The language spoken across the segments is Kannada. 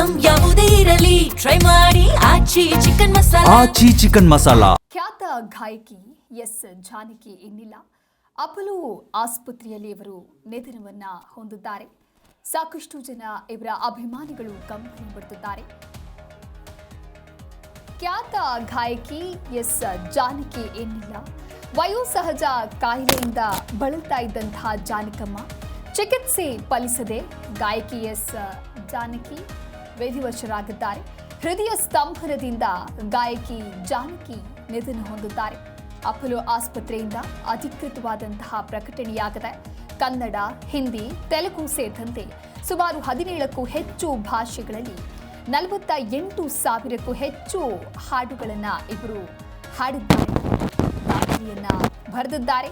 ಐಟಂ ಯಾವುದೇ ಇರಲಿ ಟ್ರೈ ಮಾಡಿ ಆಚಿ ಚಿಕನ್ ಮಸಾಲಾ. ಖ್ಯಾತ ಗಾಯಕಿ ಎಸ್ ಜಾನಕಿ ಇನ್ನಿಲ್ಲ. ಅಪೋಲೋ ಆಸ್ಪತ್ರೆಯಲ್ಲಿ ಇವರು ನಿಧನವನ್ನ ಹೊಂದಿದ್ದಾರೆ. ಸಾಕಷ್ಟು ಜನ ಇವರ ಅಭಿಮಾನಿಗಳು ಕಂಬನಿ ಬಿಡುತ್ತಿದ್ದಾರೆ. ಖ್ಯಾತ ಗಾಯಕಿ ಎಸ್ ಜಾನಕಿ ಇನ್ನಿಲ್ಲ. ವಯೋಸಹಜ ಕಾಯಿಲೆಯಿಂದ ಬಳಲ್ತಾ ಇದ್ದಂತಹ ಜಾನಕಮ್ಮ ಚಿಕಿತ್ಸೆ ಫಲಿಸದೆ ಗಾಯಕಿ ಎಸ್ ಜಾನಕಿ ವಿಧಿವಶರಾಗಿದ್ದಾರೆ. ಹೃದಯ ಸ್ತಂಭನದಿಂದ ಗಾಯಕಿ ಜಾನಕಿ ನಿಧನ ಹೊಂದಿದ್ದಾರೆ. ಅಪೋಲೋ ಆಸ್ಪತ್ರೆಯಿಂದ ಅಧಿಕೃತವಾದಂತಹ ಪ್ರಕಟಣೆಯಾಗಿದೆ. ಕನ್ನಡ, ಹಿಂದಿ, ತೆಲುಗು ಸೇರಿದಂತೆ ಸುಮಾರು 17ಕ್ಕೂ ಹೆಚ್ಚು ಭಾಷೆಗಳಲ್ಲಿ 48,000ಕ್ಕೂ ಹೆಚ್ಚು ಹಾಡುಗಳನ್ನು ಇವರು ಹಾಡಿದ್ದಾರೆ, ಬರೆದಿದ್ದಾರೆ.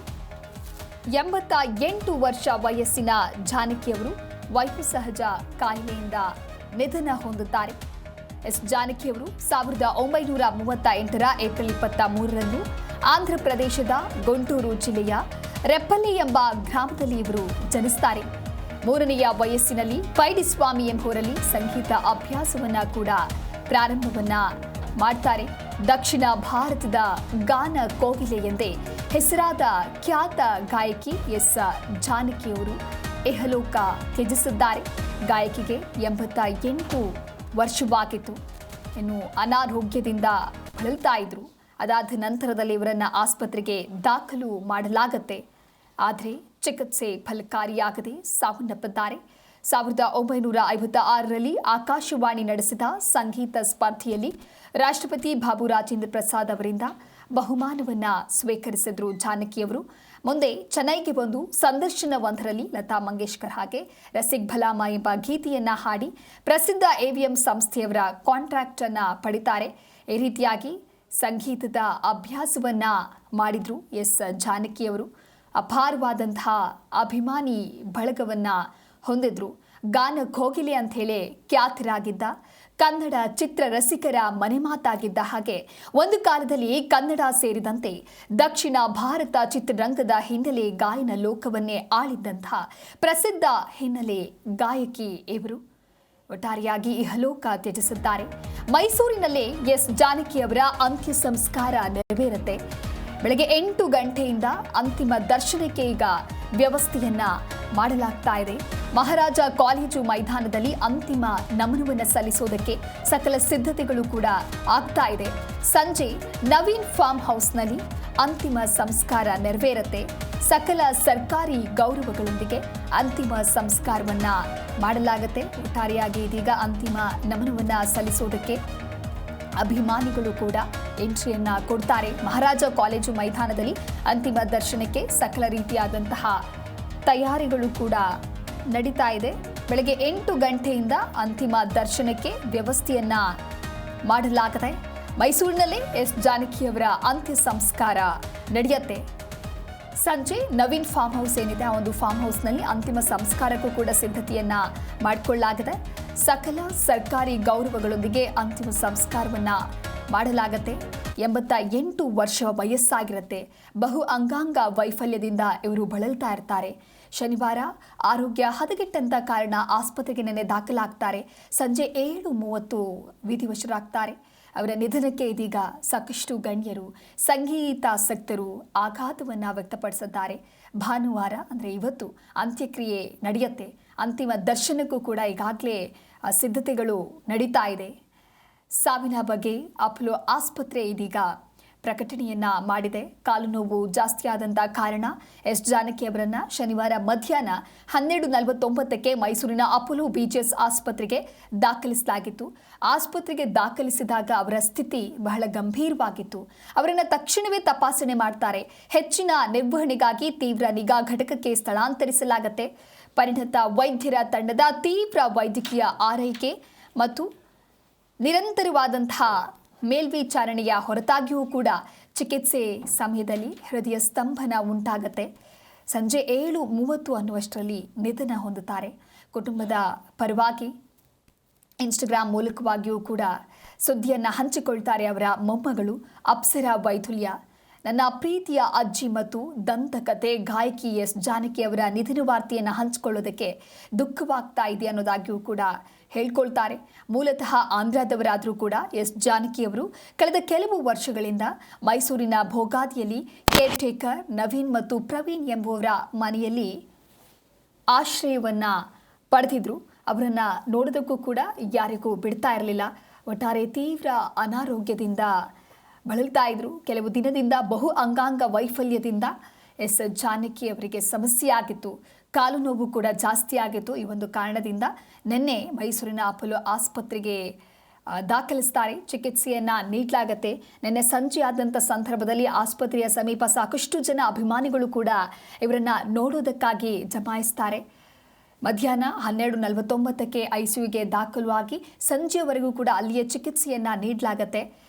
88 ವರ್ಷ ವಯಸ್ಸಿನ ಜಾನಕಿಯವರು ವಯೋಸಹಜ ಕಾಯಿಲೆಯಿಂದ ನಿಧನ ಹೊಂದಿದ್ದಾರೆ. ಎಸ್ ಜಾನಕಿಯವರು 1938ರ ಏಪ್ರಿಲ್ 23ರಂದು ಆಂಧ್ರ ಪ್ರದೇಶದ ಗುಂಟೂರು ಜಿಲ್ಲೆಯ ರೆಪ್ಪಲ್ಲಿ ಎಂಬ ಗ್ರಾಮದಲ್ಲಿ ಇವರು ಜನಿಸುತ್ತಾರೆ. 3ನೆಯ ವಯಸ್ಸಿನಲ್ಲಿ ಪೈಡಿಸ್ವಾಮಿ ಎಂಬುವರಲ್ಲಿ ಸಂಗೀತ ಅಭ್ಯಾಸವನ್ನ ಕೂಡ ಪ್ರಾರಂಭವನ್ನ ಮಾಡ್ತಾರೆ. ದಕ್ಷಿಣ ಭಾರತದ ಗಾನ ಕೋಗಿಲೆ ಎಂದೇ ಹೆಸರಾದ ಖ್ಯಾತ ಗಾಯಕಿ ಎಸ್ ಜಾನಕಿಯವರು ಇಹಲೋಕ ತ್ಯಜಿಸಿದ್ದಾರೆ. ಗಾಯಕಿಗೆ 88 ವರ್ಷವಾಗಿತ್ತು. ಇನ್ನು ಅನಾರೋಗ್ಯದಿಂದ ಬಳಲ್ತಾ ಇದ್ರು. ಅದಾದ ನಂತರದಲ್ಲಿ ಇವರನ್ನ ಆಸ್ಪತ್ರೆಗೆ ದಾಖಲು ಮಾಡಲಾಗತ್ತೆ. ಆದರೆ ಚಿಕಿತ್ಸೆ ಫಲಕಾರಿಯಾಗದೆ ಸಾವನ್ನಪ್ಪಿದ್ದಾರೆ. 1956ರಲ್ಲಿ ಆಕಾಶವಾಣಿ ನಡೆಸಿದ ಸಂಗೀತ ಸ್ಪರ್ಧೆಯಲ್ಲಿ ರಾಷ್ಟ್ರಪತಿ ಬಾಬು ರಾಜೇಂದ್ರ ಪ್ರಸಾದ್ ಅವರಿಂದ ಬಹುಮಾನವನ್ನ ಸ್ವೀಕರಿಸಿದ್ರು ಜಾನಕಿಯವರು. ಮುಂದೆ ಚೆನ್ನೈಗೆ ಬಂದು ಸಂದರ್ಶನವೊಂದರಲ್ಲಿ ಲತಾ ಮಂಗೇಶ್ಕರ್ ಹಾಗೆ ರಸಿಕ್ ಭಲಾಮ ಎಂಬ ಗೀತೆಯನ್ನ ಹಾಡಿ ಪ್ರಸಿದ್ಧ AVM ಸಂಸ್ಥೆಯವರ ಕಾಂಟ್ರಾಕ್ಟ್ ಅನ್ನ ಪಡಿತಾರೆ. ಈ ರೀತಿಯಾಗಿ ಸಂಗೀತದ ಅಭ್ಯಾಸವನ್ನ ಮಾಡಿದ್ರು ಎಸ್ ಜಾನಕಿಯವರು. ಅಪಾರವಾದಂತಹ ಅಭಿಮಾನಿ ಬಳಗವನ್ನ ಹೊಂದಿದ್ರು. ಗಾನ ಕೋಗಿಲೆ ಅಂತ ಹೇಳಿ ಖ್ಯಾತರಾಗಿದ್ದ, ಕನ್ನಡ ಚಿತ್ರ ರಸಿಕರ ಮನೆಮಾತಾಗಿದ್ದ ಹಾಗೆ ಒಂದು ಕಾಲದಲ್ಲಿ ಕನ್ನಡ ಸೇರಿದಂತೆ ದಕ್ಷಿಣ ಭಾರತ ಚಿತ್ರರಂಗದ ಹಿನ್ನೆಲೆ ಗಾಯನ ಲೋಕವನ್ನೇ ಆಳಿದ್ದಂತಹ ಪ್ರಸಿದ್ಧ ಹಿನ್ನೆಲೆ ಗಾಯಕಿ ಇವರು ಒಟ್ಟಾರೆಯಾಗಿ ಇಹಲೋಕ ತ್ಯಜಿಸಿದ್ದಾರೆ. ಮೈಸೂರಿನಲ್ಲೇ ಎಸ್ ಜಾನಕಿಯವರ ಅಂತ್ಯ ಸಂಸ್ಕಾರ ನೆರವೇರುತ್ತೆ. ಬೆಳಗ್ಗೆ 8 ಗಂಟೆಯಿಂದ ಅಂತಿಮ ದರ್ಶನಕ್ಕೆ ಈಗ ವ್ಯವಸ್ಥೆಯನ್ನ ಮಾಡಲಾಗ್ತಾ ಇದೆ. ಮಹಾರಾಜ ಕಾಲೇಜು ಮೈದಾನದಲ್ಲಿ ಅಂತಿಮ ನಮನವನ್ನು ಸಲ್ಲಿಸೋದಕ್ಕೆ ಸಕಲ ಸಿದ್ಧತೆಗಳು ಕೂಡ ಆಗ್ತಾ ಇದೆ. ಸಂಜೆ ನವೀನ್ ಫಾರ್ಮ್ ಹೌಸ್ನಲ್ಲಿ ಅಂತಿಮ ಸಂಸ್ಕಾರ ನೆರವೇರುತ್ತೆ. ಸಕಲ ಸರ್ಕಾರಿ ಗೌರವಗಳೊಂದಿಗೆ ಅಂತಿಮ ಸಂಸ್ಕಾರವನ್ನ ಮಾಡಲಾಗುತ್ತೆ. ಒಟ್ಟಾರೆಯಾಗಿ ಇದೀಗ ಅಂತಿಮ ನಮನವನ್ನ ಸಲ್ಲಿಸೋದಕ್ಕೆ ಅಭಿಮಾನಿಗಳು ಕೂಡ ಎಂಟ್ರಿಯನ್ನ ಕೊಡ್ತಾರೆ. ಮಹಾರಾಜ ಕಾಲೇಜು ಮೈದಾನದಲ್ಲಿ ಅಂತಿಮ ದರ್ಶನಕ್ಕೆ ಸಕಲ ರೀತಿಯಾದಂತಹ ತಯಾರಿಗಳು ಕೂಡ ನಡೀತಾ ಇದೆ. ಬೆಳಗ್ಗೆ 8 ಗಂಟೆಯಿಂದ ಅಂತಿಮ ದರ್ಶನಕ್ಕೆ ವ್ಯವಸ್ಥೆಯನ್ನ ಮಾಡಲಾಗಿದೆ. ಮೈಸೂರಿನಲ್ಲೇ ಎಸ್ ಜಾನಕಿಯವರ ಅಂತ್ಯ ಸಂಸ್ಕಾರ ನಡೆಯುತ್ತೆ. ಸಂಜೆ ನವೀನ್ ಫಾರ್ಮ್ ಹೌಸ್ ಏನಿದೆ ಆ ಒಂದು ಫಾರ್ಮ್ ಹೌಸ್ನಲ್ಲಿ ಅಂತಿಮ ಸಂಸ್ಕಾರಕ್ಕೂ ಕೂಡ ಸಿದ್ಧತೆಯನ್ನ ಮಾಡಿಕೊಳ್ಳಲಾಗಿದೆ. ಸಕಲ ಸರ್ಕಾರಿ ಗೌರವಗಳೊಂದಿಗೆ ಅಂತಿಮ ಸಂಸ್ಕಾರವನ್ನ ಮಾಡಲಾಗತ್ತೆ. 88 ವರ್ಷ ವಯಸ್ಸಾಗಿರುತ್ತೆ. ಬಹು ಅಂಗಾಂಗ ವೈಫಲ್ಯದಿಂದ ಇವರು ಬಳಲ್ತಾ ಇರ್ತಾರೆ. ಶನಿವಾರ ಆರೋಗ್ಯ ಹದಗೆಟ್ಟಂತ ಕಾರಣ ಆಸ್ಪತ್ರೆಗೆ ನೆನೆ ದಾಖಲಾಗ್ತಾರೆ. ಸಂಜೆ 7:30 ವಿಧಿವಶರಾಗ್ತಾರೆ. ಅವರ ನಿಧನಕ್ಕೆ ಇದೀಗ ಸಾಕಷ್ಟು ಗಣ್ಯರು, ಸಂಗೀತಾಸಕ್ತರು ಆಘಾತವನ್ನು ವ್ಯಕ್ತಪಡಿಸಿದ್ದಾರೆ. ಭಾನುವಾರ ಅಂದರೆ ಇವತ್ತು ಅಂತ್ಯಕ್ರಿಯೆ ನಡೆಯುತ್ತೆ. ಅಂತಿಮ ದರ್ಶನಕ್ಕೂ ಕೂಡ ಈಗಾಗಲೇ ಸಿದ್ಧತೆಗಳು ನಡೀತಾ ಇದೆ. ಸಾವಿನ ಬಗ್ಗೆ ಅಪೋಲೋ ಆಸ್ಪತ್ರೆ ಇದೀಗ ಪ್ರಕಟಣೆಯನ್ನ ಮಾಡಿದೆ. ಕಾಲು ನೋವು ಜಾಸ್ತಿ ಆದಂಥ ಕಾರಣ ಎಸ್ ಜಾನಕಿ ಅವರನ್ನ ಶನಿವಾರ ಮಧ್ಯಾಹ್ನ 12:49ಕ್ಕೆ ಮೈಸೂರಿನ ಅಪೋಲೋ BGS ಆಸ್ಪತ್ರೆಗೆ ದಾಖಲಿಸಲಾಗಿತ್ತು. ಆಸ್ಪತ್ರೆಗೆ ದಾಖಲಿಸಿದಾಗ ಅವರ ಸ್ಥಿತಿ ಬಹಳ ಗಂಭೀರವಾಗಿತ್ತು. ಅವರನ್ನು ತಕ್ಷಣವೇ ತಪಾಸಣೆ ಮಾಡ್ತಾರೆ. ಹೆಚ್ಚಿನ ನಿರ್ವಹಣೆಗಾಗಿ ತೀವ್ರ ನಿಗಾ ಘಟಕಕ್ಕೆ ಸ್ಥಳಾಂತರಿಸಲಾಗುತ್ತೆ. ಪರಿಣತ ವೈದ್ಯರ ತಂಡದ ತೀವ್ರ ವೈದ್ಯಕೀಯ ಆರೈಕೆ ಮತ್ತು ನಿರಂತರವಾದಂತಹ ಮೇಲ್ವಿಚಾರಣೆಯ ಹೊರತಾಗಿಯೂ ಕೂಡ ಚಿಕಿತ್ಸೆ ಸಮಯದಲ್ಲಿ ಹೃದಯ ಸ್ತಂಭನ ಉಂಟಾಗತ್ತೆ. ಸಂಜೆ 7:30 ಅನ್ನುವಷ್ಟರಲ್ಲಿ ನಿಧನ ಹೊಂದುತ್ತಾರೆ. ಕುಟುಂಬದ ಪರವಾಗಿ ಇನ್ಸ್ಟಾಗ್ರಾಮ್ ಮೂಲಕವಾಗಿಯೂ ಕೂಡ ಸುದ್ದಿಯನ್ನು ಹಂಚಿಕೊಳ್ತಾರೆ ಅವರ ಮೊಮ್ಮಗಳು ಅಪ್ಸರಾ ವೈಥುಲ್ಯ. ನನ್ನ ಪ್ರೀತಿಯ ಅಜ್ಜಿ ಮತ್ತು ದಂತಕತೆ ಗಾಯಕಿ ಎಸ್ ಜಾನಕಿ ಅವರ ನಿಧನ ವಾರ್ತೆಯನ್ನು ಹಂಚಿಕೊಳ್ಳೋದಕ್ಕೆ ದುಃಖವಾಗ್ತಾ ಇದೆ ಅನ್ನೋದಾಗಿಯೂ ಕೂಡ ಹೇಳ್ಕೊಳ್ತಾರೆ. ಮೂಲತಃ ಆಂಧ್ರದವರಾದರೂ ಕೂಡ ಎಸ್ ಜಾನಕಿ ಅವರು ಕಳೆದ ಕೆಲವು ವರ್ಷಗಳಿಂದ ಮೈಸೂರಿನ ಭೋಗಾದಿಯಲ್ಲಿ ಕೇರ್ ಟೇಕರ್ ನವೀನ್ ಮತ್ತು ಪ್ರವೀಣ್ ಎಂಬುವರ ಮನೆಯಲ್ಲಿ ಆಶ್ರಯವನ್ನು ಪಡೆದಿದ್ರು. ಅವರನ್ನು ನೋಡೋದಕ್ಕೂ ಕೂಡ ಯಾರಿಗೂ ಬಿಡ್ತಾ ಇರಲಿಲ್ಲ. ಒಟ್ಟಾರೆ ತೀವ್ರ ಅನಾರೋಗ್ಯದಿಂದ ಬಳಲ್ತಾ ಇದ್ರು. ಕೆಲವು ದಿನದಿಂದ ಬಹು ಅಂಗಾಂಗ ವೈಫಲ್ಯದಿಂದ ಎಸ್ ಜಾನಕಿ ಅವರಿಗೆ ಸಮಸ್ಯೆ ಆಗಿತ್ತು. ಕಾಲು ನೋವು ಕೂಡ ಜಾಸ್ತಿ ಆಗಿತ್ತು. ಈ ಒಂದು ಕಾರಣದಿಂದ ನಿನ್ನೆ ಮೈಸೂರಿನ ಅಪೋಲೋ ಆಸ್ಪತ್ರೆಗೆ ದಾಖಲಿಸ್ತಾರೆ. ಚಿಕಿತ್ಸೆಯನ್ನು ನೀಡಲಾಗತ್ತೆ. ನಿನ್ನೆ ಸಂಜೆ ಆದಂಥ ಸಂದರ್ಭದಲ್ಲಿ ಆಸ್ಪತ್ರೆಯ ಸಮೀಪ ಸಾಕಷ್ಟು ಜನ ಅಭಿಮಾನಿಗಳು ಕೂಡ ಇವರನ್ನು ನೋಡೋದಕ್ಕಾಗಿ ಜಮಾಯಿಸ್ತಾರೆ. ಮಧ್ಯಾಹ್ನ 12:49ಕ್ಕೆ ಐಸಿಯುಗೆ ದಾಖಲು ಆಗಿ ಸಂಜೆಯವರೆಗೂ ಕೂಡ ಅಲ್ಲಿಯೇ ಚಿಕಿತ್ಸೆಯನ್ನು ನೀಡಲಾಗತ್ತೆ.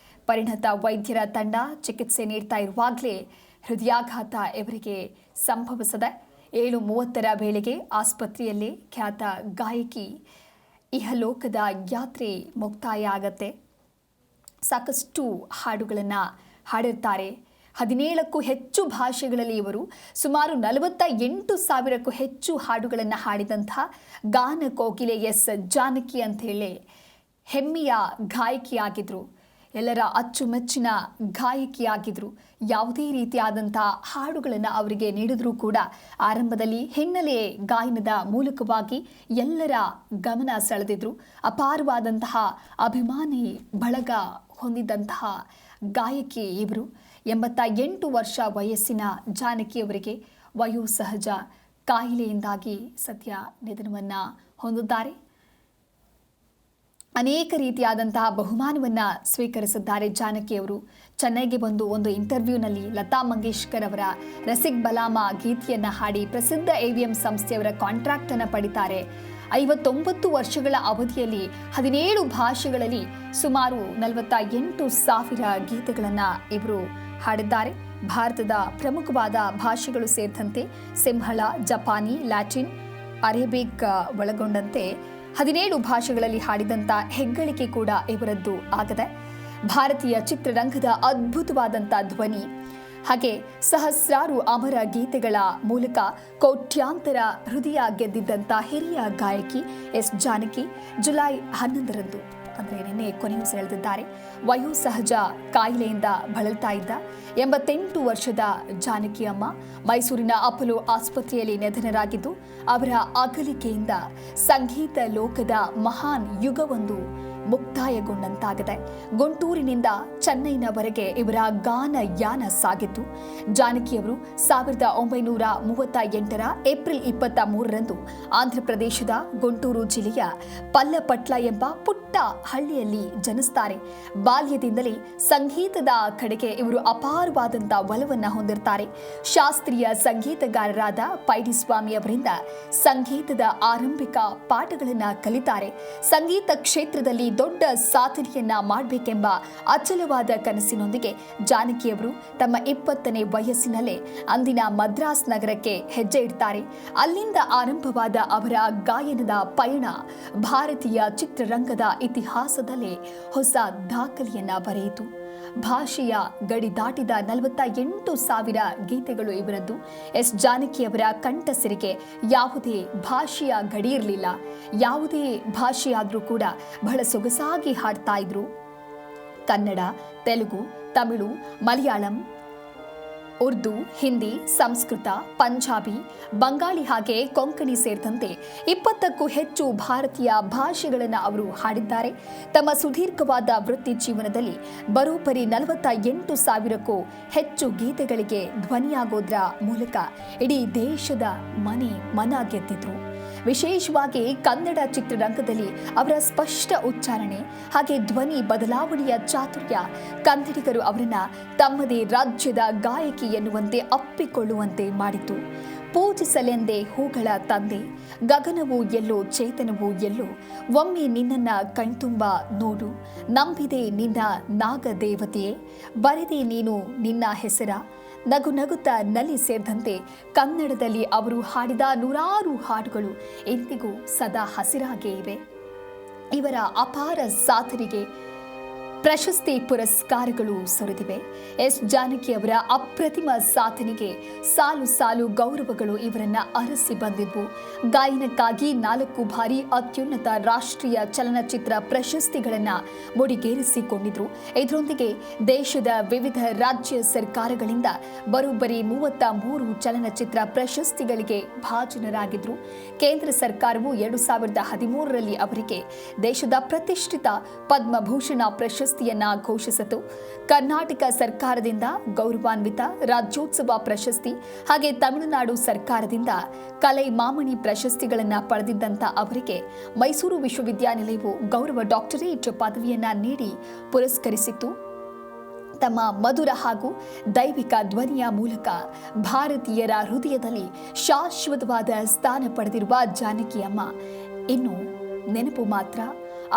ಪರಿಣತ ವೈದ್ಯರ ತಂಡ ಚಿಕಿತ್ಸೆ ನೀಡ್ತಾ ಇರುವಾಗಲೇ ಹೃದಯಾಘಾತ ಇವರಿಗೆ ಸಂಭವಿಸಿದೆ. 7:30ರ ವೇಳೆಗೆ ಆಸ್ಪತ್ರೆಯಲ್ಲಿ ಖ್ಯಾತ ಗಾಯಕಿ ಇಹಲೋಕದ ಯಾತ್ರೆ ಮುಕ್ತಾಯ ಆಗತ್ತೆ. ಸಾಕಷ್ಟು ಹಾಡುಗಳನ್ನು ಹಾಡಿರ್ತಾರೆ. 17ಕ್ಕೂ ಹೆಚ್ಚು ಭಾಷೆಗಳಲ್ಲಿ ಇವರು ಸುಮಾರು 48,000ಕ್ಕೂ ಹೆಚ್ಚು ಹಾಡುಗಳನ್ನು ಹಾಡಿದಂತಹ ಗಾನ ಕೋಗಿಲೆ ಎಸ್ ಜಾನಕಿ ಅಂತ ಹೇಳಿ ಹೆಮ್ಮೆಯ ಗಾಯಕಿಯಾಗಿದ್ರು. ಎಲ್ಲರ ಅಚ್ಚುಮೆಚ್ಚಿನ ಗಾಯಕಿಯಾಗಿದ್ರು. ಯಾವುದೇ ರೀತಿಯಾದಂಥ ಹಾಡುಗಳನ್ನು ಅವರಿಗೆ ನೀಡಿದ್ರೂ ಕೂಡ ಆರಂಭದಲ್ಲಿ ಹಿನ್ನೆಲೆ ಗಾಯನದ ಮೂಲಕವಾಗಿ ಎಲ್ಲರ ಗಮನ ಸೆಳೆದಿದ್ರು. ಅಪಾರವಾದಂತಹ ಅಭಿಮಾನಿ ಬಳಗ ಹೊಂದಿದ್ದಂತಹ ಗಾಯಕಿ ಇವರು. 88 ವರ್ಷ ವಯಸ್ಸಿನ ಜಾನಕಿಯವರಿಗೆ ವಯೋಸಹಜ ಕಾಯಿಲೆಯಿಂದಾಗಿ ಸದ್ಯ ನಿಧನವನ್ನು ಹೊಂದಿದ್ದಾರೆ. ಅನೇಕ ರೀತಿಯಾದಂತಹ ಬಹುಮಾನವನ್ನು ಸ್ವೀಕರಿಸಿದ್ದಾರೆ ಜಾನಕಿಯವರು. ಚೆನ್ನೈಗೆ ಬಂದು ಒಂದು ಇಂಟರ್ವ್ಯೂನಲ್ಲಿ ಲತಾ ಮಂಗೇಶ್ಕರ್ ಅವರ ರಸಿಕ್ ಬಲಾಮ ಗೀತೆಯನ್ನು ಹಾಡಿ ಪ್ರಸಿದ್ಧ AVM ಸಂಸ್ಥೆಯವರ ಕಾಂಟ್ರಾಕ್ಟನ್ನು ಪಡಿತಾರೆ. 59 ವರ್ಷಗಳ ಅವಧಿಯಲ್ಲಿ 17 ಭಾಷೆಗಳಲ್ಲಿ ಸುಮಾರು 48,000 ಗೀತೆಗಳನ್ನು ಇವರು ಹಾಡಿದ್ದಾರೆ. ಭಾರತದ ಪ್ರಮುಖವಾದ ಭಾಷೆಗಳು ಸೇರಿದಂತೆ ಸಿಂಹಳ, ಜಪಾನಿ, ಲ್ಯಾಟಿನ್, ಅರೇಬಿಕ್ ಒಳಗೊಂಡಂತೆ 17 ಭಾಷೆಗಳಲ್ಲಿ ಹಾಡಿದಂಥ ಹೆಗ್ಗಳಿಕೆ ಕೂಡ ಇವರದ್ದು ಆಗದೆ. ಭಾರತೀಯ ಚಿತ್ರರಂಗದ ಅದ್ಭುತವಾದಂಥ ಧ್ವನಿ ಹಾಗೆ ಸಹಸ್ರಾರು ಅಮರ ಗೀತೆಗಳ ಮೂಲಕ ಕೋಟ್ಯಾಂತರ ಹೃದಯ ಗೆದ್ದಿದ್ದಂಥ ಹಿರಿಯ ಗಾಯಕಿ ಎಸ್ ಜಾನಕಿ ಜುಲೈ 11ರಂದು ಅಂದರೆ ನಿನ್ನೆ ಕೊನೆಯುಸಿರೆಳೆದಿದ್ದಾರೆ. ವಯೋಸಹಜ ಕಾಯಿಲೆಯಿಂದ ಬಳಲ್ತಾ ಇದ್ದ 88 ವರ್ಷದ ಜಾನಕಿ ಅಮ್ಮ ಮೈಸೂರಿನ ಅಪೋಲೋ ಆಸ್ಪತ್ರೆಯಲ್ಲಿ ನಿಧನರಾಗಿದ್ದು, ಅವರ ಅಗಲಿಕೆಯಿಂದ ಸಂಗೀತ ಲೋಕದ ಮಹಾನ್ ಯುಗವೊಂದು ಮುಕ್ತಾಯಗೊಂಡಂತಾಗಿದೆ. ಗುಂಟೂರಿನಿಂದ ಚೆನ್ನೈನವರೆಗೆ ಇವರ ಗಾನ ಯಾನ ಸಾಗಿತ್ತು. ಜಾನಕಿಯವರು 1938ರ ಏಪ್ರಿಲ್ 23ರಂದು ಆಂಧ್ರಪ್ರದೇಶದ ಗುಂಟೂರು ಜಿಲ್ಲೆಯ ಪಲ್ಲಪಟ್ಲ ಎಂಬ ಪುಟ್ಟ ಹಳ್ಳಿಯಲ್ಲಿ ಜನಿಸ್ತಾರೆ. ಬಾಲ್ಯದಿಂದಲೇ ಸಂಗೀತದ ಕಡೆಗೆ ಇವರು ಅಪಾರವಾದಂಥ ಒಲವನ್ನು ಹೊಂದಿರ್ತಾರೆ. ಶಾಸ್ತ್ರೀಯ ಸಂಗೀತಗಾರರಾದ ಪೈಡಿಸ್ವಾಮಿ ಅವರಿಂದ ಸಂಗೀತದ ಆರಂಭಿಕ ಪಾಠಗಳನ್ನು ಕಲಿತಾರೆ. ಸಂಗೀತ ಕ್ಷೇತ್ರದಲ್ಲಿ ದೊಡ್ಡ ಸಾಧನೆಯನ್ನ ಮಾಡಬೇಕೆಂಬ ಅಚಲವಾದ ಕನಸಿನೊಂದಿಗೆ ಜಾನಕಿಯವರು ತಮ್ಮ 20ನೇ ವಯಸ್ಸಿನಲ್ಲೇ ಅಂದಿನ ಮದ್ರಾಸ್ ನಗರಕ್ಕೆ ಹೆಜ್ಜೆ ಇಡ್ತಾರೆ. ಅಲ್ಲಿಂದ ಆರಂಭವಾದ ಅವರ ಗಾಯನದ ಪಯಣ ಭಾರತೀಯ ಚಿತ್ರರಂಗದ ಇತಿಹಾಸದಲ್ಲೇ ಹೊಸ ದಾಖಲೆಯನ್ನ ಬರೆಯಿತು. ಭಾಷೆಯ ಗಡಿ ದಾಟಿದ 48,000 ಗೀತೆಗಳು ಇವರದ್ದು. ಎಸ್ ಜಾನಕಿಯವರ ಕಂಠಸಿರಿಗೆ ಯಾವುದೇ ಭಾಷೆಯ ಗಡಿ ಇರಲಿಲ್ಲ. ಯಾವುದೇ ಭಾಷೆಯಾದರೂ ಕೂಡ ಬಹಳ ಸೊಗಸಾಗಿ ಹಾಡ್ತಾ ಇದ್ರು. ಕನ್ನಡ, ತೆಲುಗು, ತಮಿಳು, ಮಲಯಾಳಂ, ಉರ್ದು, ಹಿಂದಿ, ಸಂಸ್ಕೃತ, ಪಂಜಾಬಿ, ಬಂಗಾಳಿ ಹಾಗೆ ಕೊಂಕಣಿ ಸೇರಿದಂತೆ 20ಕ್ಕೂ ಹೆಚ್ಚು ಭಾರತೀಯ ಭಾಷೆಗಳನ್ನು ಅವರು ಹಾಡಿದ್ದಾರೆ. ತಮ್ಮ ಸುದೀರ್ಘವಾದ ವೃತ್ತಿ ಜೀವನದಲ್ಲಿ ಬರೋಬ್ಬರಿ 48,000ಕ್ಕೂ ಹೆಚ್ಚು ಗೀತೆಗಳಿಗೆ ಧ್ವನಿಯಾಗೋದ್ರ ಮೂಲಕ ಇಡೀ ದೇಶದ ಮನ ಗೆದ್ದಿದ್ರು. ವಿಶೇಷವಾಗಿ ಕನ್ನಡ ಚಿತ್ರರಂಗದಲ್ಲಿ ಅವರ ಸ್ಪಷ್ಟ ಉಚ್ಚಾರಣೆ ಹಾಗೆ ಧ್ವನಿ ಬದಲಾವಣೆಯ ಚಾತುರ್ಯ ಕನ್ನಡಿಗರು ಅವರನ್ನ ತಮ್ಮದೇ ರಾಜ್ಯದ ಗಾಯಕಿ ಎನ್ನುವಂತೆ ಅಪ್ಪಿಕೊಳ್ಳುವಂತೆ ಮಾಡಿತು. ಪೂಜಿಸಲೆಂದೇ ಹೂಗಳ ತಂದೆ, ಗಗನವೂ ಎಲ್ಲೋ ಚೇತನವೂ ಎಲ್ಲೋ, ಒಮ್ಮೆ ನಿನ್ನನ್ನ ಕಣ್ತುಂಬ ನೋಡು, ನಂಬಿದೆ ನಿನ್ನ ನಾಗದೇವತೆಯೇ, ಬರೆದೆ ನೀನು ನಿನ್ನ ಹೆಸರ, ನಗು ನಗುತ್ತ ನಲಿ ಸೇರಿದಂತೆ ಕನ್ನಡದಲ್ಲಿ ಅವರು ಹಾಡಿದ ನೂರಾರು ಹಾಡುಗಳು ಇಂದಿಗೂ ಸದಾ ಹಸಿರಾಗೇ ಇವೆ. ಇವರ ಅಪಾರ ಸಾಧನೆಗೆ ಪ್ರಶಸ್ತಿ ಪುರಸ್ಕಾರಗಳು ಸುರಿದಿವೆ. ಎಸ್ ಜಾನಕಿ ಅವರ ಅಪ್ರತಿಮ ಸಾಧನೆಗೆ ಸಾಲು ಸಾಲು ಗೌರವಗಳು ಇವರನ್ನ ಅರಸಿ ಬಂದಿದ್ವು. ಗಾಯನಕ್ಕಾಗಿ 4 ಬಾರಿ ಅತ್ಯುನ್ನತ ರಾಷ್ಟ್ರೀಯ ಚಲನಚಿತ್ರ ಪ್ರಶಸ್ತಿಗಳನ್ನ ಮುಡಿಗೇರಿಸಿಕೊಂಡಿದ್ರು. ಇದರೊಂದಿಗೆ ದೇಶದ ವಿವಿಧ ರಾಜ್ಯ ಸರ್ಕಾರಗಳಿಂದ ಬರೋಬ್ಬರಿ 33 ಚಲನಚಿತ್ರ ಪ್ರಶಸ್ತಿಗಳಿಗೆ ಭಾಜನರಾಗಿದ್ರು. ಕೇಂದ್ರ ಸರ್ಕಾರವು 2013ರಲ್ಲಿ ಅವರಿಗೆ ದೇಶದ ಪ್ರತಿಷ್ಠಿತ ಪದ್ಮಭೂಷಣ ಪ್ರಶಸ್ತಿಯನ್ನ ಘೋಷಿಸಿತು. ಕರ್ನಾಟಕ ಸರ್ಕಾರದಿಂದ ಗೌರವಾನ್ವಿತ ರಾಜ್ಯೋತ್ಸವ ಪ್ರಶಸ್ತಿ ಹಾಗೆ ತಮಿಳುನಾಡು ಸರ್ಕಾರದಿಂದ ಕಲೈ ಮಾಮಣಿ ಪ್ರಶಸ್ತಿಗಳನ್ನು ಪಡೆದಿದ್ದಂಥ ಅವರಿಗೆ ಮೈಸೂರು ವಿಶ್ವವಿದ್ಯಾನಿಲಯವು ಗೌರವ ಡಾಕ್ಟರೇಟ್ ಪದವಿಯನ್ನ ನೀಡಿ ಪುರಸ್ಕರಿಸಿತ್ತು. ತಮ್ಮ ಮಧುರ ಹಾಗೂ ದೈವಿಕ ಧ್ವನಿಯ ಮೂಲಕ ಭಾರತೀಯರ ಹೃದಯದಲ್ಲಿ ಶಾಶ್ವತವಾದ ಸ್ಥಾನ ಪಡೆದಿರುವ ಜಾನಕಿ ಅಮ್ಮ ಇನ್ನು ನೆನಪು ಮಾತ್ರ.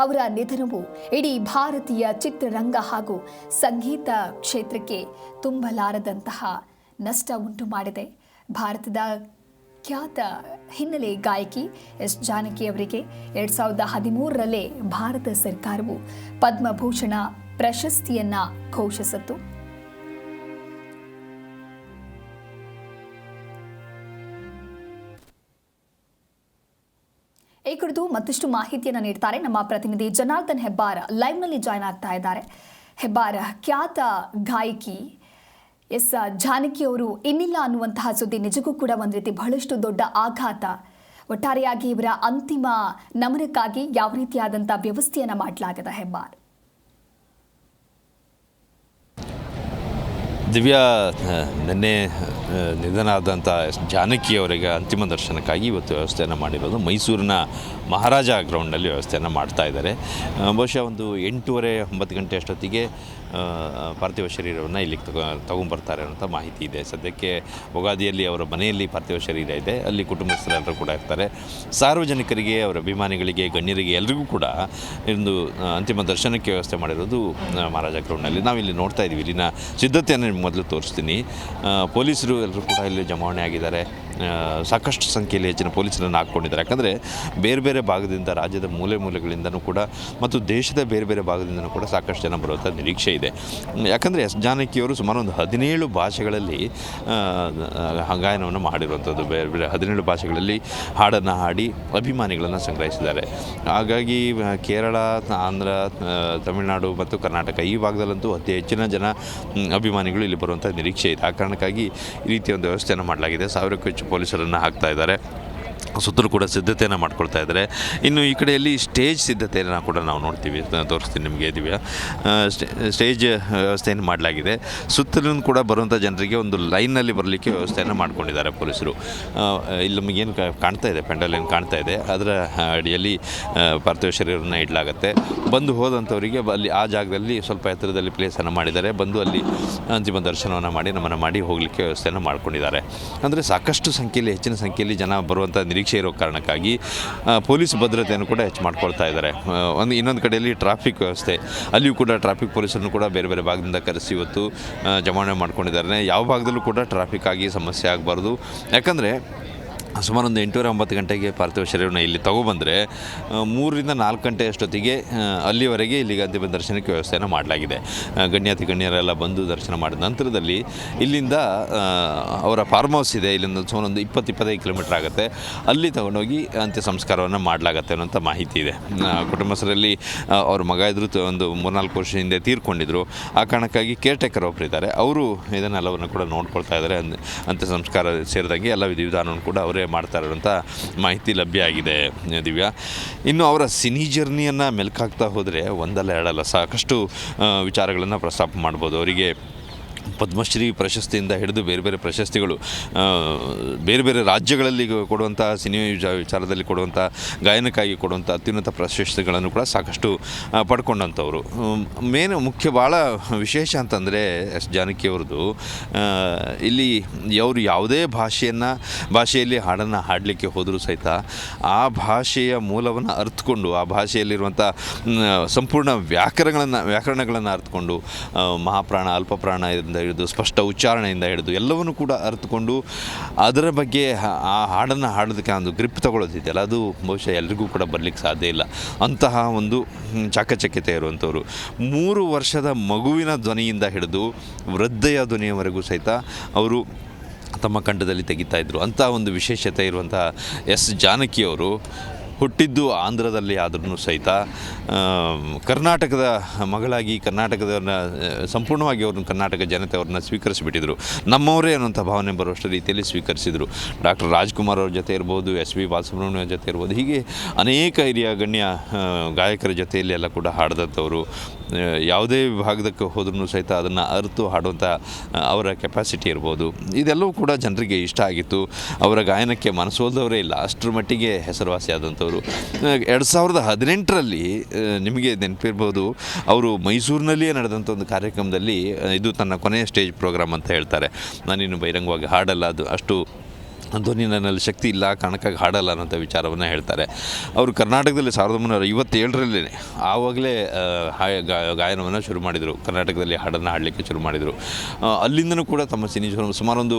ಅವರ ನಿಧನವು ಇಡೀ ಭಾರತೀಯ ಚಿತ್ರರಂಗ ಹಾಗೂ ಸಂಗೀತ ಕ್ಷೇತ್ರಕ್ಕೆ ತುಂಬಲಾರದಂತಹ ನಷ್ಟ ಉಂಟು ಮಾಡಿದೆ. ಭಾರತದ ಖ್ಯಾತ ಹಿನ್ನೆಲೆ ಗಾಯಕಿ ಎಸ್ ಜಾನಕಿ ಅವರಿಗೆ 2013ರಲ್ಲೇ ಭಾರತ ಸರ್ಕಾರವು ಪದ್ಮಭೂಷಣ ಪ್ರಶಸ್ತಿಯನ್ನ ಘೋಷಿಸಿತು. ಈ ಕುರಿತು ಮತ್ತಷ್ಟು ಮಾಹಿತಿಯನ್ನು ನೀಡ್ತಾರೆ ನಮ್ಮ ಪ್ರತಿನಿಧಿ ಜನಾರ್ದನ್ ಹೆಬ್ಬಾರ್. ಲೈವ್ನಲ್ಲಿ ಜಾಯ್ನ್ ಆಗ್ತಾ ಇದ್ದಾರೆ. ಹೆಬ್ಬಾರ್, ಖ್ಯಾತ ಗಾಯಕಿ ಎಸ್ ಜಾನಕಿ ಅವರು ಇನ್ನಿಲ್ಲ ಅನ್ನುವಂತಹ ಸುದ್ದಿ ನಿಜಕ್ಕೂ ಕೂಡ ಒಂದು ರೀತಿ ಬಹಳಷ್ಟು ದೊಡ್ಡ ಆಘಾತ. ಒಟ್ಟಾರೆಯಾಗಿ ಇವರ ಅಂತಿಮ ನಮನಕ್ಕಾಗಿ ಯಾವ ರೀತಿಯಾದಂಥ ವ್ಯವಸ್ಥೆಯನ್ನು ಮಾಡಲಾಗಿದೆ ಹೆಬ್ಬಾರ್? ದಿವ್ಯಾ, ನಿನ್ನೆ ನಿಧನ ಆದಂಥ ಜಾನಕಿ ಅವರಿಗೆ ಅಂತಿಮ ದರ್ಶನಕ್ಕಾಗಿ ಇವತ್ತು ವ್ಯವಸ್ಥೆಯನ್ನು ಮಾಡಿರೋದು ಮೈಸೂರಿನ ಮಹಾರಾಜ ಗ್ರೌಂಡಲ್ಲಿ ವ್ಯವಸ್ಥೆಯನ್ನು ಮಾಡ್ತಾ ಇದ್ದಾರೆ. ಬಹುಶಃ ಒಂದು 8:30-9 ಗಂಟೆ ಅಷ್ಟೊತ್ತಿಗೆ ಪಾರ್ಥಿವ ಶರೀರವನ್ನು ಇಲ್ಲಿಗೆ ತಗೊಂಬರ್ತಾರೆ ಅನ್ನೋಂಥ ಮಾಹಿತಿ ಇದೆ. ಸದ್ಯಕ್ಕೆ ಉಗಾದಿಯಲ್ಲಿ ಅವರ ಮನೆಯಲ್ಲಿ ಪಾರ್ಥಿವ ಶರೀರ ಇದೆ, ಅಲ್ಲಿ ಕುಟುಂಬಸ್ಥರೆಲ್ಲರೂ ಕೂಡ ಇರ್ತಾರೆ. ಸಾರ್ವಜನಿಕರಿಗೆ, ಅವರ ಅಭಿಮಾನಿಗಳಿಗೆ, ಗಣ್ಯರಿಗೆ ಎಲ್ಲರಿಗೂ ಕೂಡ ಒಂದು ಅಂತಿಮ ದರ್ಶನಕ್ಕೆ ವ್ಯವಸ್ಥೆ ಮಾಡಿರೋದು ಮಹಾರಾಜ ಗ್ರೌಂಡ್ನಲ್ಲಿ. ನಾವಿಲ್ಲಿ ನೋಡ್ತಾ ಇದ್ದೀವಿ. ಇಲ್ಲಿನ ಸಿದ್ಧತೆಯನ್ನು ಮೊದಲು ತೋರಿಸ್ತೀನಿ. ಪೊಲೀಸರು ಎಲ್ಲರೂ ಕೂಡ ಇಲ್ಲಿ ಜಮಾವಣೆ ಆಗಿದ್ದಾರೆ. ಸಾಕಷ್ಟು ಸಂಖ್ಯೆಯಲ್ಲಿ ಹೆಚ್ಚಿನ ಪೊಲೀಸರನ್ನು ಹಾಕ್ಕೊಂಡಿದ್ದಾರೆ. ಯಾಕಂದರೆ ಬೇರೆ ಬೇರೆ ಭಾಗದಿಂದ, ರಾಜ್ಯದ ಮೂಲೆ ಮೂಲೆಗಳಿಂದನೂ ಕೂಡ ಮತ್ತು ದೇಶದ ಬೇರೆ ಬೇರೆ ಭಾಗದಿಂದನೂ ಕೂಡ ಸಾಕಷ್ಟು ಜನ ಬರುವಂಥ ನಿರೀಕ್ಷೆ ಇದೆ. ಯಾಕಂದರೆ ಎಸ್ ಜಾನಕಿಯವರು ಸುಮಾರು ಒಂದು 17 ಭಾಷೆಗಳಲ್ಲಿ ಗಾಯನವನ್ನು ಮಾಡಿರುವಂಥದ್ದು. ಬೇರೆ ಬೇರೆ 17 ಭಾಷೆಗಳಲ್ಲಿ ಹಾಡನ್ನು ಹಾಡಿ ಅಭಿಮಾನಿಗಳನ್ನು ಸಂಗ್ರಹಿಸಿದ್ದಾರೆ. ಹಾಗಾಗಿ ಕೇರಳ, ಆಂಧ್ರ, ತಮಿಳುನಾಡು ಮತ್ತು ಕರ್ನಾಟಕ ಈ ಭಾಗದಲ್ಲಂತೂ ಅತಿ ಹೆಚ್ಚಿನ ಜನ ಅಭಿಮಾನಿಗಳು ಇಲ್ಲಿ ಬರುವಂಥ ನಿರೀಕ್ಷೆ ಇದೆ. ಆ ಕಾರಣಕ್ಕಾಗಿ ಈ ರೀತಿಯ ಒಂದು ವ್ಯವಸ್ಥೆಯನ್ನು ಮಾಡಲಾಗಿದೆ. 1000ಕ್ಕೂ ಹೆಚ್ಚು ಪೊಲೀಸರನ್ನು ಹಾಕ್ತಾ ಇದ್ದಾರೆ. ಸುತ್ತಲೂ ಕೂಡ ಸಿದ್ಧತೆಯನ್ನು ಮಾಡ್ಕೊಳ್ತಾ ಇದ್ದಾರೆ. ಇನ್ನು ಈ ಕಡೆಯಲ್ಲಿ ಸ್ಟೇಜ್ ಸಿದ್ಧತೆಯನ್ನು ಕೂಡ ನಾವು ನೋಡ್ತೀವಿ, ತೋರಿಸ್ತೀನಿ ನಿಮಗೆ. ದಿವ್ಯಾ, ಸ್ಟೇಜ್ ವ್ಯವಸ್ಥೆಯನ್ನು ಮಾಡಲಾಗಿದೆ. ಸುತ್ತಲೂ ಕೂಡ ಬರುವಂಥ ಜನರಿಗೆ ಒಂದು ಲೈನ್ನಲ್ಲಿ ಬರಲಿಕ್ಕೆ ವ್ಯವಸ್ಥೆಯನ್ನು ಮಾಡ್ಕೊಂಡಿದ್ದಾರೆ ಪೊಲೀಸರು. ಇಲ್ಲಿ ನಮಗೇನು ಕಾಣ್ತಾ ಇದೆ, ಪೆಂಡಲ್ ಏನು ಕಾಣ್ತಾ ಇದೆ, ಅದರ ಅಡಿಯಲ್ಲಿ ಪಾರ್ಥಿವ ಶರೀರವನ್ನು ಇಡಲಾಗುತ್ತೆ. ಬಂದು ಹೋದಂಥವರಿಗೆ ಅಲ್ಲಿ ಆ ಜಾಗದಲ್ಲಿ ಸ್ವಲ್ಪ ಎತ್ತರದಲ್ಲಿ ಪ್ಲೇಸನ್ನು ಮಾಡಿದ್ದಾರೆ. ಬಂದು ಅಲ್ಲಿ ಅಂತಿಮ ದರ್ಶನವನ್ನು ಮಾಡಿ ನಮನ ಮಾಡಿ ಹೋಗಲಿಕ್ಕೆ ವ್ಯವಸ್ಥೆಯನ್ನು ಮಾಡ್ಕೊಂಡಿದ್ದಾರೆ. ಅಂದರೆ ಸಾಕಷ್ಟು ಸಂಖ್ಯೆಯಲ್ಲಿ, ಹೆಚ್ಚಿನ ಸಂಖ್ಯೆಯಲ್ಲಿ ಜನ ಬರುವಂಥ ನಿರೀಕ್ಷೆ ಇರೋ ಕಾರಣಕ್ಕಾಗಿ ಪೊಲೀಸ್ ಭದ್ರತೆಯನ್ನು ಕೂಡ ಹೆಚ್ಚು ಮಾಡ್ಕೊಳ್ತಾ ಇದ್ದಾರೆ. ಇನ್ನೊಂದು ಕಡೆಯಲ್ಲಿ ಟ್ರಾಫಿಕ್ ವ್ಯವಸ್ಥೆ, ಅಲ್ಲಿಯೂ ಕೂಡ ಟ್ರಾಫಿಕ್ ಪೊಲೀಸರನ್ನು ಕೂಡ ಬೇರೆ ಬೇರೆ ಭಾಗದಿಂದ ಕರೆಸಿ ಇವತ್ತು ಜಮಾವಣೆ ಮಾಡ್ಕೊಂಡಿದ್ದಾರೆ. ಯಾವ ಭಾಗದಲ್ಲೂ ಕೂಡ ಟ್ರಾಫಿಕ್ ಆಗಿ ಸಮಸ್ಯೆ ಆಗಬಾರ್ದು. ಯಾಕಂದರೆ ಸುಮಾರು ಒಂದು 8:30-9 ಗಂಟೆಗೆ ಪಾರ್ಥಿವ ಶರೀರವನ್ನು ಇಲ್ಲಿ ತಗೊಬಂದರೆ 3ರಿಂದ 4 ಗಂಟೆ ಅಷ್ಟೊತ್ತಿಗೆ ಅಲ್ಲಿವರೆಗೆ ಇಲ್ಲಿಗೆ ಅಂತಿಮ ದರ್ಶನಕ್ಕೆ ವ್ಯವಸ್ಥೆಯನ್ನು ಮಾಡಲಾಗಿದೆ. ಗಣ್ಯಾತಿ ಗಣ್ಯರೆಲ್ಲ ಬಂದು ದರ್ಶನ ಮಾಡಿದ ನಂತರದಲ್ಲಿ ಇಲ್ಲಿಂದ ಅವರ ಫಾರ್ಮ್ ಹೌಸ್ ಇದೆ, ಇಲ್ಲಿಂದ ಸುಮಾರು ಒಂದು 20-25 ಕಿಲೋಮೀಟ್ರ್ ಆಗುತ್ತೆ, ಅಲ್ಲಿ ತಗೊಂಡೋಗಿ ಅಂತ್ಯ ಸಂಸ್ಕಾರವನ್ನು ಮಾಡಲಾಗತ್ತೆ ಅನ್ನೋಂಥ ಮಾಹಿತಿ ಇದೆ. ಕುಟುಂಬಸ್ಥರಲ್ಲಿ ಅವ್ರ ಮಗ ಇದ್ದರೂ ಒಂದು 3-4 ವರ್ಷ ಹಿಂದೆ ತೀರ್ಕೊಂಡಿದ್ರು. ಆ ಕಾರಣಕ್ಕಾಗಿ ಕೇರ್ ಟೇಕರ್ ಒಬ್ಬರಿದ್ದಾರೆ, ಅವರು ಇದನ್ನೆಲ್ಲವನ್ನು ಕೂಡ ನೋಡ್ಕೊಳ್ತಾ ಇದ್ದಾರೆ. ಅಂತ್ಯ ಸಂಸ್ಕಾರ ಸೇರಿದಂಗೆ ಎಲ್ಲ ವಿಧಿವಿಧಾನವನ್ನು ಕೂಡ ಅವರೇ ಮಾಡ್ತಾ ಇರೋಂಥ ಮಾಹಿತಿ ಲಭ್ಯ ಆಗಿದೆ. ದಿವ್ಯಾ, ಇನ್ನು ಅವರ ಸಿನಿ ಜರ್ನಿಯನ್ನು ಮೆಲ್ಕಾಗ್ತಾ ಹೋದರೆ ಒಂದಲ್ಲ ಎರಡಲ್ಲ ಸಾಕಷ್ಟು ವಿಚಾರಗಳನ್ನು ಪ್ರಸ್ತಾಪ ಮಾಡ್ಬೋದು. ಅವರಿಗೆ ಪದ್ಮಶ್ರೀ ಪ್ರಶಸ್ತಿಯಿಂದ ಹಿಡಿದು ಬೇರೆ ಬೇರೆ ಪ್ರಶಸ್ತಿಗಳು, ಬೇರೆ ಬೇರೆ ರಾಜ್ಯಗಳಲ್ಲಿ ಕೊಡುವಂಥ ಸಿನಿಮಾ ವಿಚಾರದಲ್ಲಿ ಕೊಡುವಂಥ, ಗಾಯನಕ್ಕಾಗಿ ಕೊಡುವಂಥ ಅತ್ಯುನ್ನತ ಪ್ರಶಸ್ತಿಗಳನ್ನು ಕೂಡ ಸಾಕಷ್ಟು ಪಡ್ಕೊಂಡಂಥವ್ರು. ಮುಖ್ಯ ಭಾಳ ವಿಶೇಷ ಅಂತಂದರೆ ಎಸ್ ಜಾನಕಿಯವ್ರದ್ದು, ಇಲ್ಲಿ ಅವರು ಯಾವುದೇ ಭಾಷೆಯಲ್ಲಿ ಹಾಡನ್ನು ಹಾಡಲಿಕ್ಕೆ ಹೋದರೂ ಸಹಿತ ಆ ಭಾಷೆಯ ಮೂಲವನ್ನು ಅರ್ಥಕೊಂಡು, ಆ ಭಾಷೆಯಲ್ಲಿರುವಂಥ ಸಂಪೂರ್ಣ ವ್ಯಾಕರಣಗಳನ್ನು ಅರ್ಥಕೊಂಡು, ಮಹಾಪ್ರಾಣ, ಅಲ್ಪಪ್ರಾಣ ಇದರಿಂದ ಹಿಡಿದು ಸ್ಪಷ್ಟ ಉಚ್ಚಾರಣೆಯಿಂದ ಹಿಡಿದು ಎಲ್ಲವನ್ನೂ ಕೂಡ ಅರ್ಥಕೊಂಡು ಅದರ ಬಗ್ಗೆ ಆ ಹಾಡನ್ನು ಹಾಡೋದಕ್ಕೆ ಒಂದು ಗ್ರಿಪ್ ತಗೊಳ್ಳೋದಿದೆಯಲ್ಲ, ಅದು ಬಹುಶಃ ಎಲ್ರಿಗೂ ಕೂಡ ಬರಲಿಕ್ಕೆ ಸಾಧ್ಯ ಇಲ್ಲ. ಅಂತಹ ಒಂದು ಚಾಕಚಕ್ಯತೆ ಇರುವಂಥವ್ರು 3 ವರ್ಷದ ಮಗುವಿನ ಧ್ವನಿಯಿಂದ ಹಿಡಿದು ವೃದ್ಧೆಯ ಧ್ವನಿಯವರೆಗೂ ಸಹಿತ ಅವರು ತಮ್ಮ ಕಂಠದಲ್ಲಿ ತೆಗಿತಾಯಿದ್ರು. ಅಂಥ ಒಂದು ವಿಶೇಷತೆ ಇರುವಂಥ ಎಸ್ ಜಾನಕಿಯವರು ಹುಟ್ಟಿದ್ದು ಆಂಧ್ರದಲ್ಲಿ ಆದ್ರೂ ಸಹಿತ ಕರ್ನಾಟಕದ ಮಗಳಾಗಿ ಕರ್ನಾಟಕದವ್ರನ್ನ ಸಂಪೂರ್ಣವಾಗಿ ಅವ್ರನ್ನ ಕರ್ನಾಟಕ ಜನತೆ ಅವ್ರನ್ನ ಸ್ವೀಕರಿಸಿಬಿಟ್ಟಿದ್ರು. ನಮ್ಮವರೇ ಅನ್ನೋಂಥ ಭಾವನೆ ಬರುವಷ್ಟು ರೀತಿಯಲ್ಲಿ ಸ್ವೀಕರಿಸಿದರು. ಡಾಕ್ಟರ್ ರಾಜ್ಕುಮಾರ್ ಅವ್ರ ಜೊತೆ ಇರ್ಬೋದು, SP ಬಾಲಸುಬ್ರಹ್ಮಣ್ಯ ಜೊತೆ ಇರ್ಬೋದು, ಹೀಗೆ ಅನೇಕ ಹಿರಿಯ ಗಣ್ಯ ಗಾಯಕರ ಜೊತೆಯಲ್ಲಿ ಎಲ್ಲ ಕೂಡ ಹಾಡಿದಂಥವರು. ಯಾವುದೇ ವಿಭಾಗದಕ್ಕೆ ಹೋದ್ರೂ ಸಹಿತ ಅದನ್ನು ಅರಿತು ಹಾಡುವಂಥ ಅವರ ಕೆಪಾಸಿಟಿ ಇರ್ಬೋದು, ಇದೆಲ್ಲವೂ ಕೂಡ ಜನರಿಗೆ ಇಷ್ಟ ಆಗಿತ್ತು. ಅವರ ಗಾಯನಕ್ಕೆ ಮನಸೋಲ್ದವರೇ ಇಲ್ಲ, ಅಷ್ಟರ ಮಟ್ಟಿಗೆ ಹೆಸರುವಾಸಿ ಆದಂಥವ್ರು. 2018ರಲ್ಲಿ ನಿಮಗೆ ನೆನಪಿರ್ಬೋದು, ಅವರು ಮೈಸೂರಿನಲ್ಲಿಯೇ ನಡೆದಂಥ ಒಂದು ಕಾರ್ಯಕ್ರಮದಲ್ಲಿ ಇದು ತನ್ನ ಕೊನೆಯ ಸ್ಟೇಜ್ ಪ್ರೋಗ್ರಾಮ್ ಅಂತ ಹೇಳ್ತಾರೆ. ನಾನಿನ್ನು ಬಹಿರಂಗವಾಗಿ ಹಾಡಲ್ಲ, ಅದು ಅಷ್ಟು ಧ್ವನಿ ನನ್ನಲ್ಲಿ ಶಕ್ತಿ ಇಲ್ಲ ಕಾರಣಕ್ಕಾಗಿ ಹಾಡಲ್ಲ ಅನ್ನೋಂಥ ವಿಚಾರವನ್ನು ಹೇಳ್ತಾರೆ. ಅವರು ಕರ್ನಾಟಕದಲ್ಲಿ 1957ರಲ್ಲೇ ಆವಾಗಲೇ ಗಾಯನವನ್ನು ಶುರು ಮಾಡಿದರು, ಕರ್ನಾಟಕದಲ್ಲಿ ಹಾಡನ್ನು ಹಾಡಲಿಕ್ಕೆ ಶುರು ಮಾಡಿದರು. ಅಲ್ಲಿಂದನೂ ಕೂಡ ತಮ್ಮ ಸಿನಿ ಸುಮಾರೊಂದು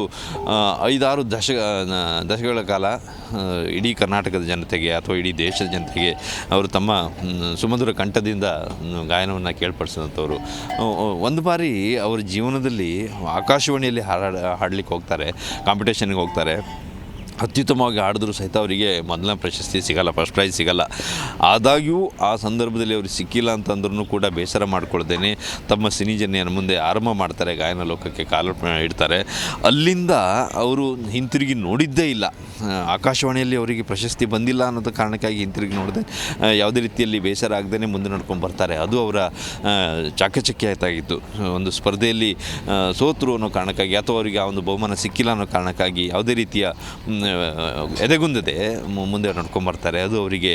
5-6 ದಶಕಗಳ ಕಾಲ ಇಡೀ ಕರ್ನಾಟಕದ ಜನತೆಗೆ ಅಥವಾ ಇಡೀ ದೇಶದ ಜನತೆಗೆ ಅವರು ತಮ್ಮ ಸುಮಧುರ ಕಂಠದಿಂದ ಗಾಯನವನ್ನು ಕೇಳ್ಪಡಿಸಿದಂಥವ್ರು. ಒಂದು ಬಾರಿ ಅವರ ಜೀವನದಲ್ಲಿ ಆಕಾಶವಾಣಿಯಲ್ಲಿ ಹಾಡಲಿಕ್ಕೆ ಹೋಗ್ತಾರೆ, ಕಾಂಪಿಟೇಷನ್ಗೆ ಹೋಗ್ತಾರೆ. ಅತ್ಯುತ್ತಮವಾಗಿ ಹಾಡಿದ್ರು ಸಹಿತ ಅವರಿಗೆ ಮೊದಲನೇ ಪ್ರಶಸ್ತಿ ಸಿಗಲ್ಲ, ಫಸ್ಟ್ ಪ್ರೈಸ್ ಸಿಗಲ್ಲ. ಆದಾಗ್ಯೂ ಆ ಸಂದರ್ಭದಲ್ಲಿ ಅವ್ರಿಗೆ ಸಿಕ್ಕಿಲ್ಲ ಅಂತಂದ್ರೂ ಕೂಡ ಬೇಸರ ಮಾಡ್ಕೊಳ್ದೇನೆ ತಮ್ಮ ಸಿನಿ ಜರ್ನಿಯನ್ನು ಮುಂದೆ ಆರಂಭ ಮಾಡ್ತಾರೆ, ಗಾಯನ ಲೋಕಕ್ಕೆ ಕಾಲು ಇಡ್ತಾರೆ. ಅಲ್ಲಿಂದ ಅವರು ಹಿಂತಿರುಗಿ ನೋಡಿದ್ದೇ ಇಲ್ಲ. ಆಕಾಶವಾಣಿಯಲ್ಲಿ ಅವರಿಗೆ ಪ್ರಶಸ್ತಿ ಬಂದಿಲ್ಲ ಅನ್ನೋದು ಕಾರಣಕ್ಕಾಗಿ ಹಿಂತಿರುಗಿ ನೋಡಿದೆ ಯಾವುದೇ ರೀತಿಯಲ್ಲಿ ಬೇಸರ ಆಗದೇ ಮುಂದೆ ನಡ್ಕೊಂಡು ಬರ್ತಾರೆ. ಅದು ಅವರ ಚಾಕಚಕ್ಯ ಆಯ್ತಾಗಿತ್ತು. ಒಂದು ಸ್ಪರ್ಧೆಯಲ್ಲಿ ಸೋತರು ಅನ್ನೋ ಕಾರಣಕ್ಕಾಗಿ ಅಥವಾ ಅವರಿಗೆ ಆ ಒಂದು ಬಹುಮಾನ ಸಿಕ್ಕಿಲ್ಲ ಅನ್ನೋ ಕಾರಣಕ್ಕಾಗಿ ಯಾವುದೇ ರೀತಿಯ ಎದೆಗುಂದದೆ ಮುಂದೆ ನಡ್ಕೊಂಬರ್ತಾರೆ. ಅದು ಅವರಿಗೆ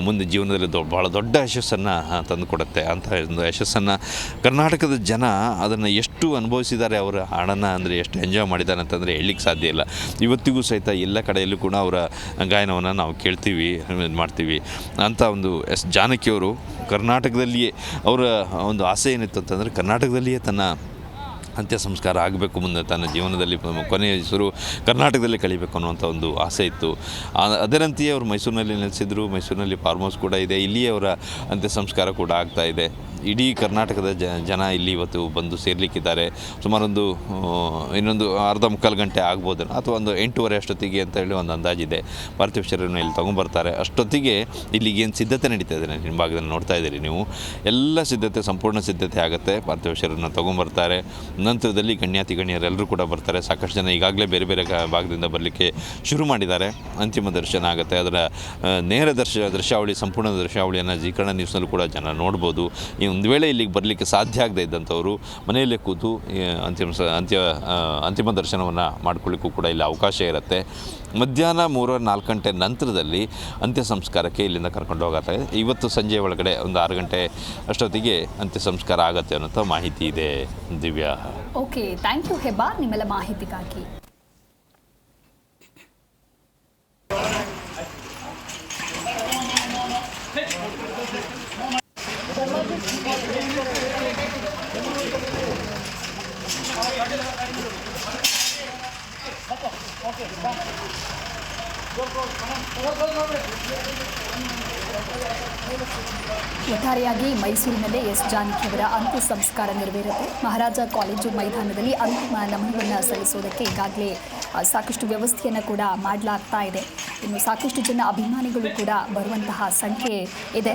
ಮುಂದೆ ಜೀವನದಲ್ಲಿ ಭಾಳ ದೊಡ್ಡ ಯಶಸ್ಸನ್ನು ತಂದುಕೊಡುತ್ತೆ. ಅಂತಹ ಒಂದು ಯಶಸ್ಸನ್ನು ಕರ್ನಾಟಕದ ಜನ ಅದನ್ನು ಎಷ್ಟು ಅನುಭವಿಸಿದ್ದಾರೆ, ಅವರ ಹಾಡನ್ನು ಅಂದರೆ ಎಷ್ಟು ಎಂಜಾಯ್ ಮಾಡಿದ್ದಾರೆ ಅಂತಂದರೆ ಹೇಳಲಿಕ್ಕೆ ಸಾಧ್ಯ ಇಲ್ಲ. ಇವತ್ತಿಗೂ ಸಹಿತ ಎಲ್ಲ ಕಡೆಯಲ್ಲೂ ಕೂಡ ಅವರ ಗಾಯನವನ್ನು ನಾವು ಕೇಳ್ತೀವಿ, ಮಾಡ್ತೀವಿ. ಅಂಥ ಒಂದು ಎಸ್ ಜಾನಕಿಯವರು ಕರ್ನಾಟಕದಲ್ಲಿಯೇ ಅವರ ಒಂದು ಆಸೆ ಏನಿತ್ತು ಅಂತಂದರೆ ಕರ್ನಾಟಕದಲ್ಲಿಯೇ ತನ್ನ ಅಂತ್ಯ ಸಂಸ್ಕಾರ ಆಗಬೇಕು, ಮುಂದೆ ತನ್ನ ಜೀವನದಲ್ಲಿ ಕೊನೆಯ ಹೆಸರು ಕರ್ನಾಟಕದಲ್ಲೇ ಕಳಿಬೇಕು ಅನ್ನುವಂಥ ಒಂದು ಆಸೆ ಇತ್ತು. ಅದರಂತೆಯೇ ಅವರು ಮೈಸೂರಿನಲ್ಲಿ ನೆಲೆಸಿದ್ರು. ಮೈಸೂರಿನಲ್ಲಿ ಫಾರ್ಮ್ ಹೌಸ್ ಕೂಡ ಇದೆ, ಇಲ್ಲಿಯೇ ಅವರ ಅಂತ್ಯ ಸಂಸ್ಕಾರ ಕೂಡ ಆಗ್ತಾಯಿದೆ. ಇಡೀ ಕರ್ನಾಟಕದ ಜನ ಇಲ್ಲಿ ಇವತ್ತು ಬಂದು ಸೇರಲಿಕ್ಕಿದ್ದಾರೆ. ಸುಮಾರೊಂದು ಇನ್ನೊಂದು ಅರ್ಧ ಮುಕ್ಕಾಲು ಗಂಟೆ ಆಗ್ಬೋದು, ಅಥವಾ ಒಂದು 8:30 ಅಷ್ಟೊತ್ತಿಗೆ ಅಂತ ಹೇಳಿ ಒಂದು ಅಂದಾಜಿದೆ. ಪಾರ್ಥಿವ ಶರೀರವನ್ನು ಇಲ್ಲಿ ತೊಗೊಂಬರ್ತಾರೆ. ಅಷ್ಟೊತ್ತಿಗೆ ಇಲ್ಲಿಗೆ ಏನು ಸಿದ್ಧತೆ ನಡೀತಾ ಇದೆ ನಿಮ್ಮ ಭಾಗದಲ್ಲಿ ನೋಡ್ತಾ ಇದ್ದೀರಿ ನೀವು, ಎಲ್ಲ ಸಿದ್ಧತೆ ಸಂಪೂರ್ಣ ಸಿದ್ಧತೆ ಆಗುತ್ತೆ. ಪಾರ್ಥಿವ ಶರೀರನ ತೊಗೊಂಬರ್ತಾರೆ. ನಂತರದಲ್ಲಿ ಗಣ್ಯರೆಲ್ಲರೂ ಕೂಡ ಬರ್ತಾರೆ. ಸಾಕಷ್ಟು ಜನ ಈಗಾಗಲೇ ಬೇರೆ ಬೇರೆ ಭಾಗದಿಂದ ಬರಲಿಕ್ಕೆ ಶುರು ಮಾಡಿದ್ದಾರೆ. ಅಂತಿಮ ದರ್ಶನ ಆಗುತ್ತೆ. ಅದರ ನೇರ ದೃಶ್ಯಾವಳಿ, ಸಂಪೂರ್ಣ ದೃಶ್ಯಾವಳಿಯನ್ನು ಜಿ ಕನ್ನಡ ನ್ಯೂಸ್ನಲ್ಲೂ ಕೂಡ ಜನ ನೋಡ್ಬೋದು. ಒಂದು ವೇಳೆ ಇಲ್ಲಿಗೆ ಬರಲಿಕ್ಕೆ ಸಾಧ್ಯ ಆಗದೇ ಇದ್ದಂಥವರು ಮನೆಯಲ್ಲೇ ಕೂತು ಅಂತಿಮ ದರ್ಶನವನ್ನು ಮಾಡ್ಕೊಳ್ಳಿಕ್ಕೂ ಕೂಡ ಇಲ್ಲಿ ಅವಕಾಶ ಇರುತ್ತೆ. ಮಧ್ಯಾಹ್ನ 3-4 ಗಂಟೆ ನಂತರದಲ್ಲಿ ಅಂತ್ಯ ಸಂಸ್ಕಾರಕ್ಕೆ ಇಲ್ಲಿಂದ ಕರ್ಕೊಂಡು ಹೋಗುತ್ತೆ. ಇವತ್ತು ಸಂಜೆ ಒಳಗಡೆ ಒಂದು 6 ಗಂಟೆ ಅಷ್ಟೊತ್ತಿಗೆ ಅಂತ್ಯ ಸಂಸ್ಕಾರ ಆಗುತ್ತೆ ಅನ್ನೋಂಥ ಮಾಹಿತಿ ಇದೆ. Divya, okay, thank you Hebbar ನಿಮ್ಮೆಲ್ಲ ಮಾಹಿತಿಗಾಗಿ. ಒಟ್ಟಾರೆಯಾಗಿ ಮೈಸೂರಿನಲ್ಲೇ ಎಸ್ ಜಾನಕಿಯವರ ಅಂತ್ಯ ಸಂಸ್ಕಾರ ನೆರವೇರುತ್ತೆ. ಮಹಾರಾಜ ಕಾಲೇಜು ಮೈದಾನದಲ್ಲಿ ಅಂತಿಮ ನಮನವನ್ನು ಸಲ್ಲಿಸೋದಕ್ಕೆ ಈಗಾಗಲೇ ಸಾಕಷ್ಟು ವ್ಯವಸ್ಥೆಯನ್ನು ಕೂಡ ಮಾಡಲಾಗ್ತಾ ಇದೆ. ಇನ್ನು ಸಾಕಷ್ಟು ಜನ ಅಭಿಮಾನಿಗಳು ಕೂಡ ಬರುವಂತಹ ಸಂಖ್ಯೆ ಇದೆ.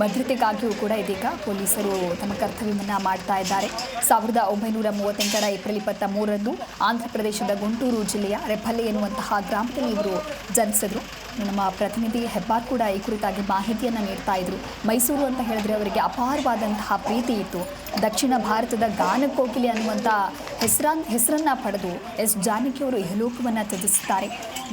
ಭದ್ರತೆಗಾಗಿಯೂ ಕೂಡ ಇದೀಗ ಪೊಲೀಸರು ತಮ್ಮ ಕರ್ತವ್ಯವನ್ನು ಮಾಡ್ತಾ ಇದ್ದಾರೆ. 1938ರ ಏಪ್ರಿಲ್ 23ರಂದು ಆಂಧ್ರ ಪ್ರದೇಶದ ಗುಂಟೂರು ಜಿಲ್ಲೆಯ ರೆಪ್ಪಲ್ಲೆ ಎನ್ನುವಂತಹ ಗ್ರಾಮದಲ್ಲಿ ಇವರು ಜನಿಸಿದ್ರು. ನಮ್ಮ ಪ್ರತಿನಿಧಿ ಹೆಬ್ಬಾರ್ ಕೂಡ ಈ ಕುರಿತಾಗಿ ಮಾಹಿತಿಯನ್ನು ನೀಡ್ತಾ ಇದ್ರು. ಮೈಸೂರು ಅಂತ ಹೇಳಿದ್ರೆ ಅವರಿಗೆ ಅಪಾರವಾದಂತಹ ಪ್ರೀತಿ ಇತ್ತು. ದಕ್ಷಿಣ ಭಾರತದ ಗಾನಕೋಕಿಲೆ ಅನ್ನುವಂಥ ಹೆಸರನ್ನು ಪಡೆದು ಎಸ್ ಜಾನಕಿಯವರು ಇಹಲೋಕವನ್ನು ತ್ಯಜಿಸುತ್ತಾರೆ.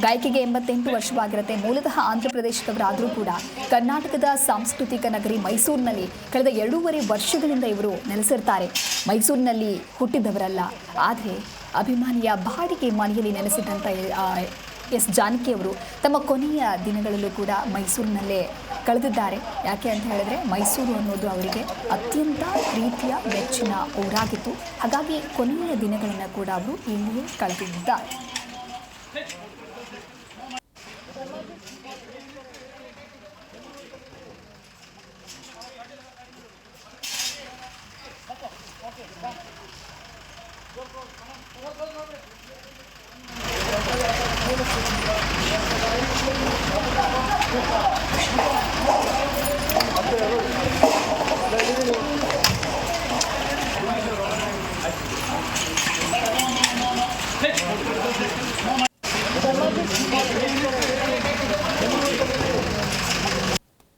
ಗಾಯಕಿಗೆ 88 ವರ್ಷವಾಗಿರುತ್ತೆ. ಮೂಲತಃ ಆಂಧ್ರ ಪ್ರದೇಶದವರಾದರೂ ಕೂಡ ಕರ್ನಾಟಕದ ಸಾಂಸ್ಕೃತಿಕ ನಗರಿ ಮೈಸೂರಿನಲ್ಲಿ ಕಳೆದ 2.5 ವರ್ಷಗಳಿಂದ ಇವರು ನೆಲೆಸಿರ್ತಾರೆ. ಮೈಸೂರಿನಲ್ಲಿ ಹುಟ್ಟಿದವರಲ್ಲ, ಆದರೆ ಅಭಿಮಾನಿಯ ಬಾಡಿಗೆ ಮನೆಯಲ್ಲಿ ನೆಲೆಸಿದಂಥ ಎಸ್ ಜಾನಕಿ ಅವರು ತಮ್ಮ ಕೊನೆಯ ದಿನಗಳಲ್ಲೂ ಕೂಡ ಮೈಸೂರಿನಲ್ಲೇ ಕಳೆದಿದ್ದಾರೆ. ಯಾಕೆ ಅಂತ ಹೇಳಿದ್ರೆ ಮೈಸೂರು ಅನ್ನೋದು ಅವರಿಗೆ ಅತ್ಯಂತ ಪ್ರೀತಿಯ ಮೆಚ್ಚಿನ ಊರಾಗಿತ್ತು. ಹಾಗಾಗಿ ಕೊನೆಯ ದಿನಗಳನ್ನು ಕೂಡ ಅವರು ಇಲ್ಲಿಯೇ ಕಳೆದಿದ್ದಾರೆ.